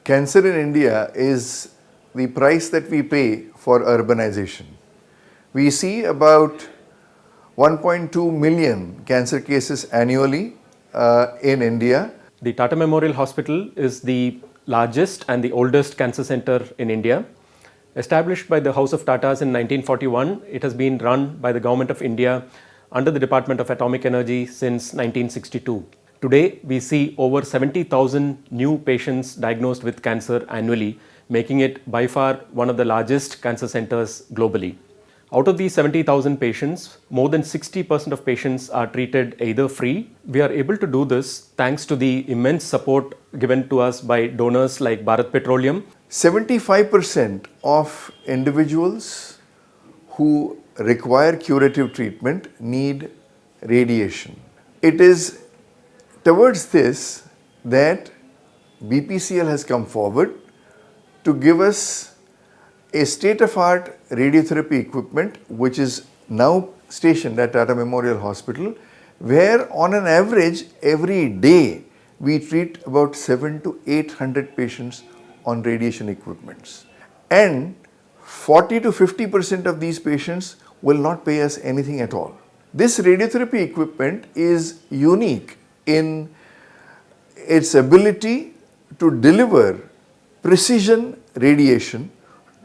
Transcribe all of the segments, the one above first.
Cancer in India is the price that we pay for urbanization. We see about 1.2 million cancer cases annually in India. The Tata Memorial Hospital is the largest and the oldest cancer center in India. Established by the House of Tatas in 1941, it has been run by the Government of India under the Department of Atomic Energy since 1962. Today, we see over 70,000 new patients diagnosed with cancer annually, making it by far one of the largest cancer centers globally. Out of these 70,000 patients, more than 60% of patients are treated either free. We are able to do this thanks to the immense support given to us by donors like Bharat Petroleum. 75% of individuals who require curative treatment need radiation. It is towards this that BPCL has come forward to give us a state-of-art radiotherapy equipment which is now stationed at Tata Memorial Hospital, where on an average every day we treat about 700 to 800 patients on radiation equipments, and 40 to 50% of these patients will not pay us anything at all. This radiotherapy equipment is unique in its ability to deliver precision radiation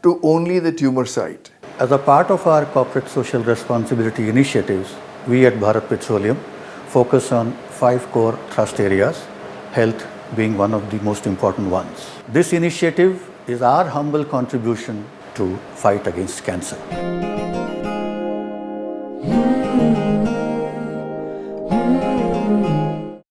to only the tumor site. As a part of our corporate social responsibility initiatives, we at Bharat Petroleum focus on 5 core thrust areas, health being one of the most important ones. This initiative is our humble contribution to fight against cancer.